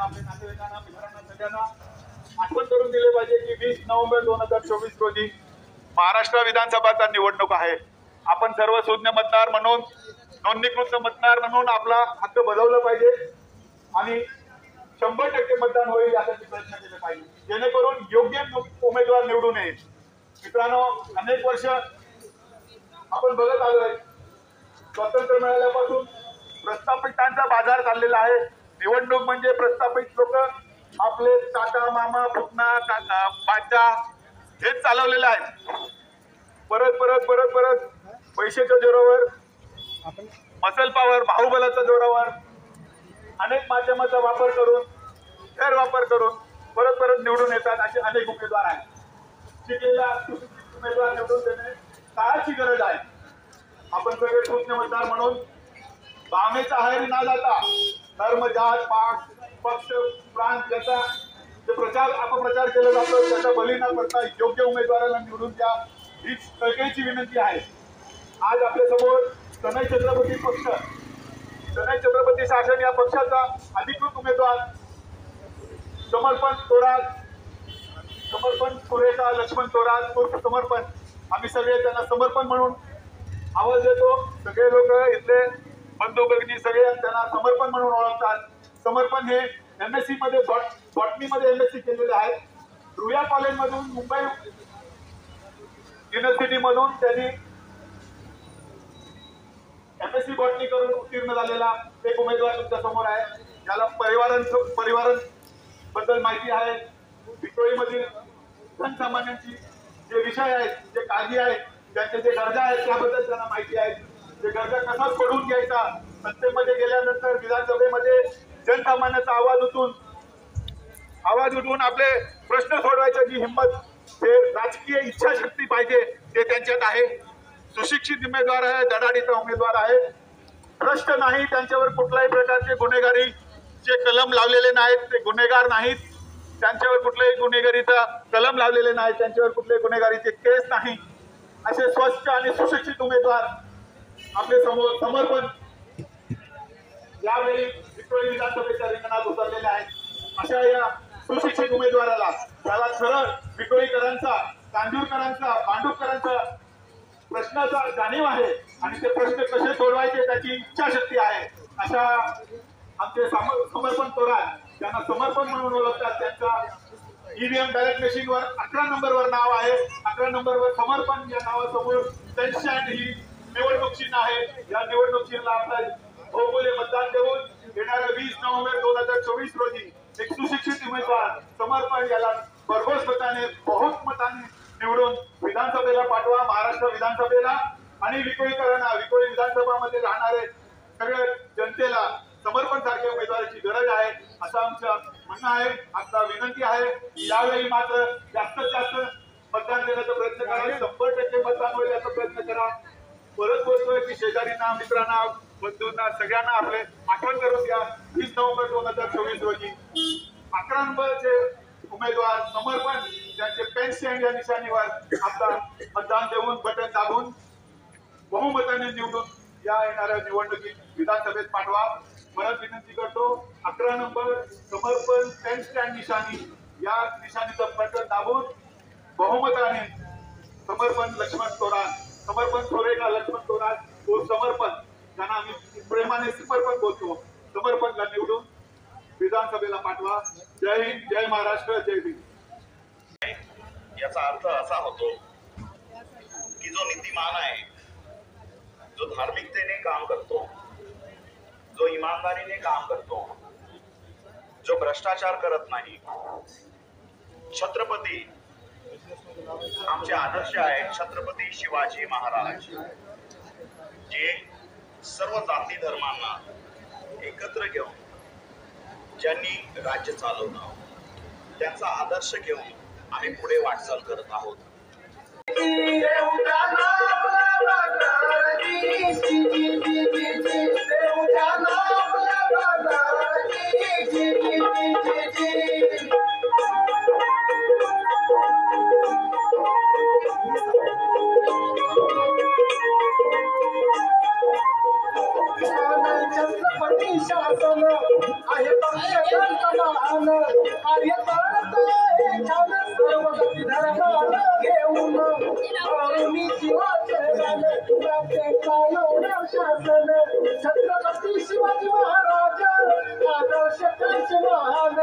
आपल्या नातेवाईकांना मित्रांना सगळ्यांना आठवण करून दिले पाहिजे की 20 नोव्हेंबर 2024 रोजी महाराष्ट्र विधानसभाचा निवडणूक आहे। आपण सर्व सुज्ञ मतदार म्हणून नोंदणीकृत मतदार म्हणून आपला हक्क बजावला पाहिजे आणि 100% मतदान होईल यासाठी प्रयत्न केले पाहिजे, जेणेकरून योग्य उमेदवार निवडून येईल। मित्रांनो, अनेक वर्ष आपण बघत आलोय, स्वातंत्र्य मिळाल्यापासून प्रस्थापितांचा बाजार चाललेला आहे। निवडणूक म्हणजे प्रस्थापित लोक आपले काका मामा पुतना बाचा हेच चालवलेलं आहे। परत परत परत परत पैशाच्या जोरावर, मसल पॉवर, बाहुबलाच्या जोरावर अनेक माध्यमाचा वापर करून, गैरवापर करून परत परत निवडून येतात असे अनेक उमेदवार आहेत। शिकलेला उमेदवार निवडून देणे काळाची गरज आहे। आपण सगळे सुज्ञ मतदार म्हणून भावनेचा आहारी न जाता धर्म, जात, पात, पक्ष, प्रांत याचा जे प्रचार अपप्रचार केला जातो त्याचा बळी न पडता योग्य उमेदवाराला निवडून द्या हीच कळकळीची विनंती आहे। आज आपल्या समोर सनई छत्रपती पक्ष, सनई छत्रपती शासन या पक्षाचा अधिकृत उमेदवार समर्पण थोरात, समर्पण सुरेखा लक्ष्मण थोरात उर्फ समर्पण, आम्ही सगळे त्यांना समर्पण म्हणून आवाज देतो। सगळे लोक इथले बंधू भगिनी सगळे त्यांना समर्पण म्हणून ओळखतात। समर्पण हे एमएससी मध्ये बॉटनी मध्ये एमएससी केलेले आहेत। रुया कॉलेज मधून, मुंबई युनिव्हर्सिटी मधून त्यांनी एमएससी बॉटनी करून उत्तीर्ण झालेला एक उमेदवार तुमच्या समोर आहे। ज्याला परिवारण बद्दल माहिती आहे, विक्रोळीमधील जनसामान्यांची जे विषय आहेत, जे काळजी आहेत, त्यांचे जे गरजा आहेत त्याबद्दल त्यांना माहिती आहे। ते गरजा कसा सोडून घ्यायचा, सत्तेमध्ये गेल्यानंतर विधानसभेमध्ये जनसामान्याचा आवाज उठवून आपले प्रश्न सोडवायची जी हिंमत, ते राजकीय इच्छाशक्ती पाहिजे ते त्यांच्यात आहे। सुशिक्षित उमेदवार आहे, धडाडीचा उमेदवार आहे, भ्रष्ट नाही, त्यांच्यावर कुठल्याही प्रकारचे गुन्हेगारीचे कलम लावलेले नाहीत, ते गुन्हेगार नाहीत, त्यांच्यावर कुठल्याही गुन्हेगारीचा कलम लावलेले नाही, त्यांच्यावर कुठल्याही गुन्हेगारीचे केस नाही, असे स्वच्छ आणि सुशिक्षित उमेदवार आपले समोर समर्पण यावेळी विक्रोळी विधानसभेच्या रिंगणात उतरलेले आहेत। अशा या सुशिक्षित उमेदवाराला, त्याला सरळ विक्रोळीकरांचा, कांजूरकरांचा, पांडुपकरांचा प्रश्नाचा जाणीव आहे आणि ते प्रश्न कसे सोडवायचे त्याची इच्छाशक्ती आहे। अशा आमचे समर्पण थोरात, त्यांना समर्पण म्हणून ओळखतात, त्यांचा ईव्हीएम बॅलेट मशीनवर 11 नंबरवर नाव आहे। 11 नंबरवर समर्पण या नावासमोर पेन्शन ही निवडणूक चिन्ह आहे। या निवडणूक चिन्हाला आपला बहुमूल्य मतदान देऊन येणाऱ्या 20 नोव्हेंबर 2024 रोजी एक सुशिक्षित उमेदवार समर्पण याला भरघोस मताने, बहुमताने निवडून विधानसभेला पाठवा, महाराष्ट्र विधानसभेला। आणि विक्रोळीकरांना, विक्रोळी विधानसभामध्ये राहणारे सगळ्या जनतेला समर्पण सारख्या उमेदवाराची गरज आहे असं आमचं म्हणणं आहे। आपला विनंती आहे यावेळी मात्र जास्तीत जास्त मतदान देण्याचा प्रयत्न करा, 100% मतदान होईल याचा प्रयत्न करा। परत बोलतोय की शेजारींना, मित्रांना, बंधूंना सगळ्यांना आपले आठवण करून द्या 20 नोव्हेंबर 2024 रोजी 11 नंबरचे उमेदवार समर्पण त्यांचे पेन्शन या निशाणीवर आपला मतदान देऊन, बटन दाबून बहुमताने निवडून या येणाऱ्या निवडणुकीत विधानसभेत पाठवा। परत विनंती करतो, 11 नंबर समर्पण पेन्शन निशाणी या निशाणीचं बटन दाबून बहुमताने समर्पण लक्ष्मण थोरात, समर्पण सुरेखा लक्ष्मण थोरात व समर्पण, ज्यांना आम्ही प्रेमाने समर्पण बोलतो, समर्पणला निवडून विधानसभेला पाठवा। जय हिंद, जय महाराष्ट्र, जय भीम। याचा अर्थ असा होतो की जो नीतिमान आहे, जो धार्मिकतेने काम करतो, जो इमानदारीने काम करतो, जो भ्रष्टाचार करत नाही, छत्रपती आमचे आदर्श आहेत। छत्रपती शिवाजी महाराज जे सर्व जाती धर्मांना एकत्र घेऊन ज्यांनी राज्य चालवलं, त्यांचा आदर्श घेऊन आम्ही पुढे वाटचाल करत आहोत। शासन आहे मान कार्य करते छान सर्व गती धर्मान घेऊन करुणी जीवाचे दान तुझे चालवणार शासन छत्रपती शिवाजी महाराज आदर्श कांच महान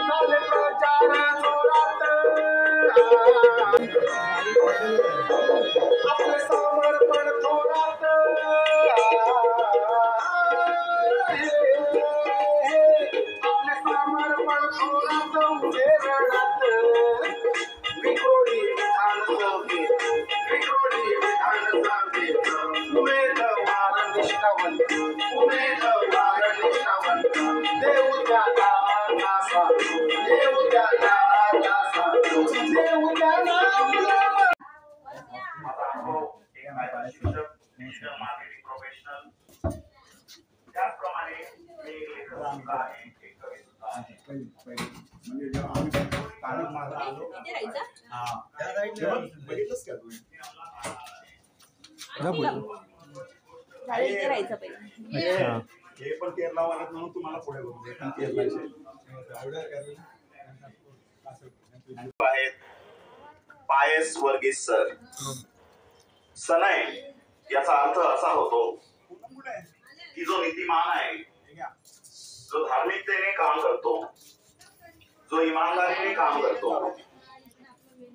काल प्रचार जोरात आपले समर्पण थोरात आपले समर्पण थोरात उभे रणात विक्रोळी विधान सभेत विक्रोळी विधान सभेत उमेदवार निष्ठावंत उमेदवार निष्ठावंत देऊ त्याला दासा देऊ त्याला दासा देऊ त्याला माझा अनुभव एक कायदा शिक्षक डिजिटल मार्केटिंग प्रोफेशनल त्याचप्रमाणे मी एक लेखक सुद्धा आहे एक कवी सुद्धा आहे हे पण केरला वाल्यात म्हणून तुम्हाला पुढे बघू आहेत पायस वर्गीस सर सनय याचा अर्थ असा होतो की जो नीतिमान आहे जो धार्मिकतेने काम करतो जो इमानदारीने काम करतो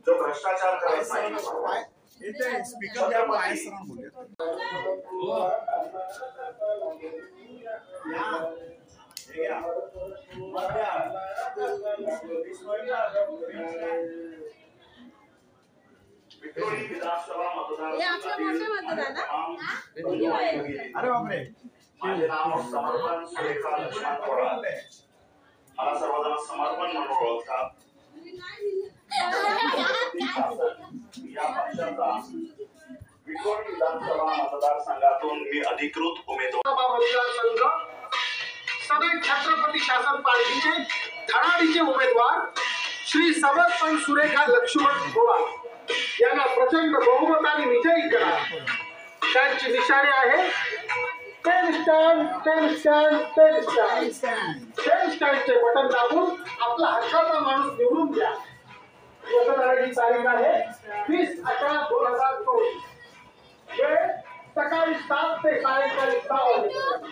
जो भ्रष्टाचार करत नाही स्पीकर द्या पायस राम विक्रोळी विधानसभा अरे बापरे माझे नाव समर्पण सुरेखा लक्ष्मण थोरात मला सर्वजण समर्पण म्हणून ओळखतात या पक्षाचा विक्रोळी विधानसभा मतदारसंघातून मी अधिकृत उमेदवार संघ सदैव छत्रपती शासन पालखीचे धडाडीचे उमेदवार श्री समर्पण सुरेखा लक्ष्मण थोरात यांना प्रचंड बहुमताने विजयी करा त्यांची निशाणे आहे पेन स्टँडचे बटन दाबून आपला हक्काचा माणूस निवडून द्या मतदानाची तारीख आहे 20/11/2024 वेळ सकाळी 7 ते सायंकाळी 6 वाजेपर्यंत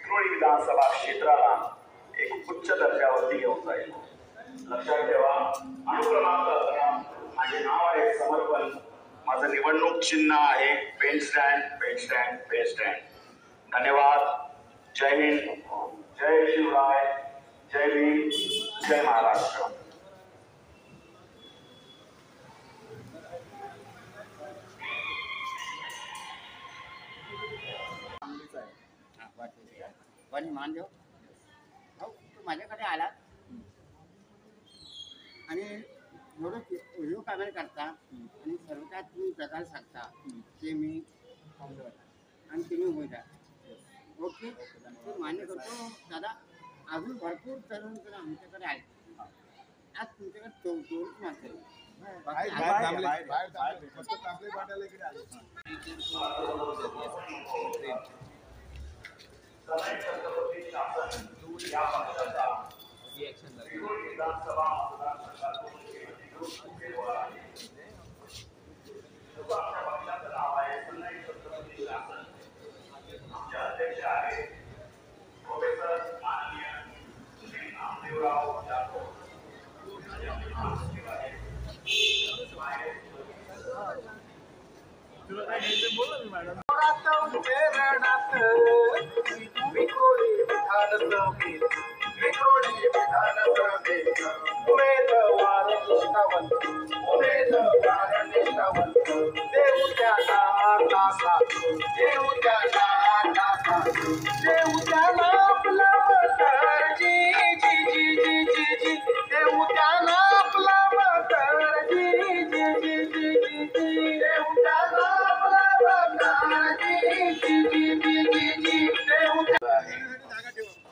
विक्रोळी विधानसभा क्षेत्राला एक उच्च दर्जावरती घेऊन जाईल. लक्षात ठेवा, अनुक्रमांक 11 माझे नाव आहे समर्पण, माझं निवडणूक चिन्ह आहे pen stand, pen stand, pen stand. धन्यवाद. जय हिंद, जय शिवराय, जय भीम, जय महाराष्ट्र. पण मानदेव हो तू माझ्याकडे आला आणि एवढं व्हिडिओ कॅमेरा करता आणि सर्व काय तुम्ही जगायला सांगता ते मी आणि तुम्ही उमेदवार ओके ते मान्य करतो दादा. अजून भरपूर तरुण तर आमच्याकडे आहेत. आज तुमच्याकडे तेवढीच माणसं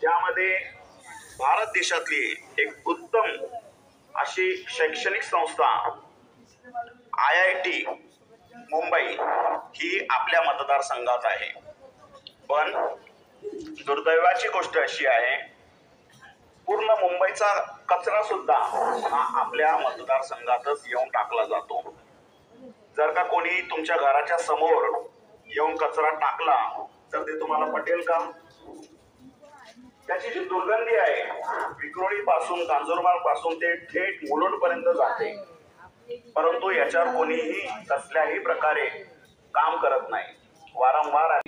ज्यामध्ये भारत देशातली एक उत्तम अशी शैक्षणिक संस्था IIT मुंबई ही आपल्या मतदारसंघात आहे. पण दुर्दैवाची गोष्ट अशी आहे, पूर्ण मुंबईचा कचरा सुद्धा हा आपल्या मतदारसंघातच येऊन टाकला जातो. जर का कोणी तुमच्या घराच्या समोर येऊन कचरा टाकला तर ते तुम्हाला पटेल का? त्याची जी दुर्गंधी आहे विक्रोळी पासून, कांजूरमार्ग पासून ते थेट मुलुंड पर्यंत जाते. परंतु याच्यावर कोणीही कसल्याही प्रकारे काम करत नाही. वारंवार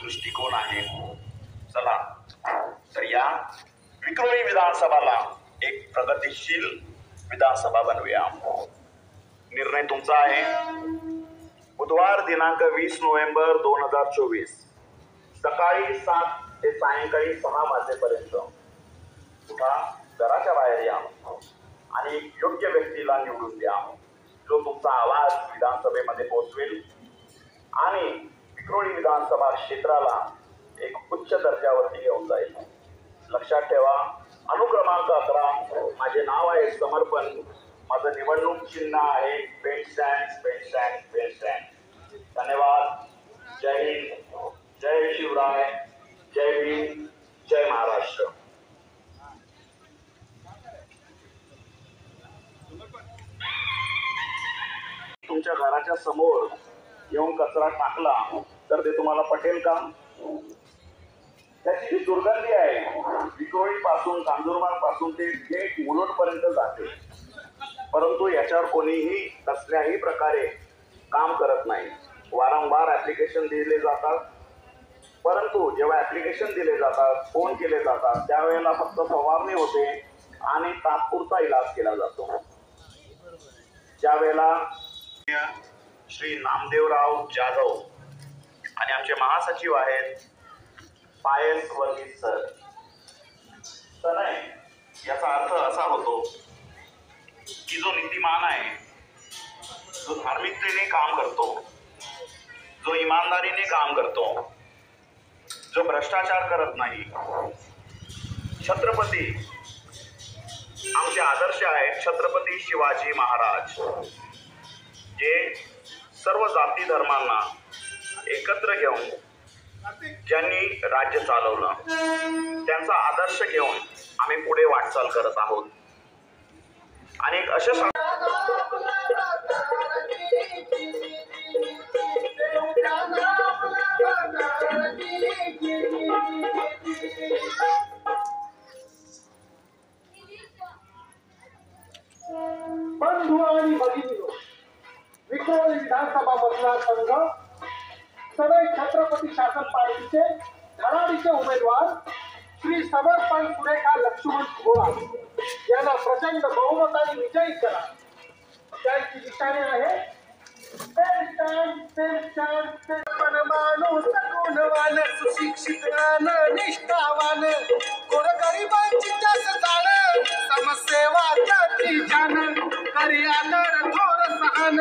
दृष्टिकोन आहे. चला तर या विक्रोळी विधानसभाला एक प्रगतिशील विधानसभा बनवूया. निर्णय तुमचा आहे. बुधवार दिनांक 20 नोव्हेंबर 2024 सकाळी 7 ते सायंकाळी 6 वाजेपर्यंत उठा, घराच्या बाहेर या आणि योग्य व्यक्तीला निवडून द्या, जो तुमचा आवाज विधानसभेमध्ये पोहोचवेल आणि विक्रोळी विधानसभा क्षेत्राला एक उच्च दर्जावरती घेऊन जाईल. लक्षात ठेवा, अनुक्रमांक 11 माझे नाव आहे समर्पण, माझं निवडणूक चिन्ह आहे pen stand, pen stand, pen stand. धन्यवाद. जय हिंद, जय शिवराय, जय भीम, जय महाराष्ट्र. तुमच्या घराच्या समोर येऊन कचरा टाकला तर ते तुम्हाला पटेल का? त्याची जी दुर्गंधी आहे विक्रोळी पासून कांजूरमार्ग पासून ते थेट मुलुंड पर्यंत जाते, परंतु याच्यावर कोणीही कसल्याही प्रकारे काम करत नाही. वारंवार ऍप्लिकेशन दिले जातात, परंतु जेव्हा ऍप्लिकेशन दिले जातात, फोन केले जातात, त्यावेळेला फक्त फवारणी होते आणि तात्पुरता इलाज केला जातो. ज्या वेळेला श्री नामदेवराव जाधव आणि आमचे महासचिव आहेत पायल वर्गीस सर. तर नाही, याचा अर्थ असा होतो की जो नीतिमान आहे, जो धार्मिकतेने काम करतो, जो इमानदारीने काम करतो, जो भ्रष्टाचार करत नाही, छत्रपती आमचे आदर्श आहेत छत्रपती शिवाजी महाराज, जे सर्व जाती धर्मांना एकत्र घेऊन ज्यांनी राज्य चालवलं, त्यांचा आदर्श घेऊन आम्ही पुढे वाटचाल करत आहोत. आणि एक अशा बंधू आणि भगिनींनो, विक्रोळी विधानसभा मतदारसंघ सदैव छत्रपती शासन पार्टीचे धडाडीचे उमेदवार श्री समर्पण सुरेखा लक्ष्मण थोरात यांना प्रचंड बहुमताने विजयी करा. त्यांची निशाणे आहे माणूस गुणवान सुशिक्षित निष्ठावान गोरगरिबांची जास्त जाण समसेवाचा ती जाण करी आदर थोर सहन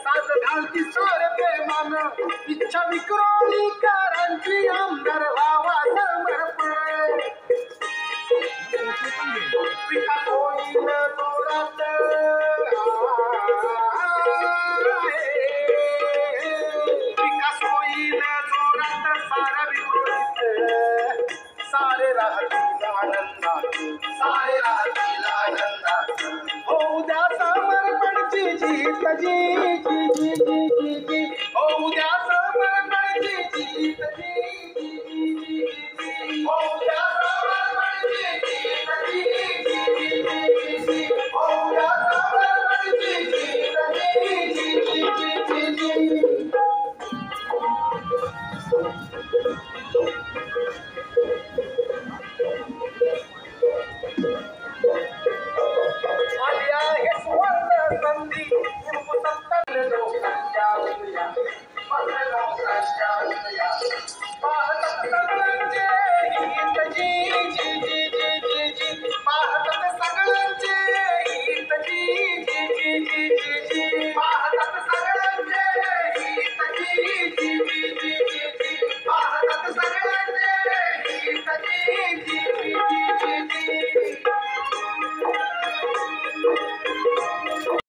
साध घालती सोर प्रेमान इच्छा विक्रोळीकरांची आमदार व्हावा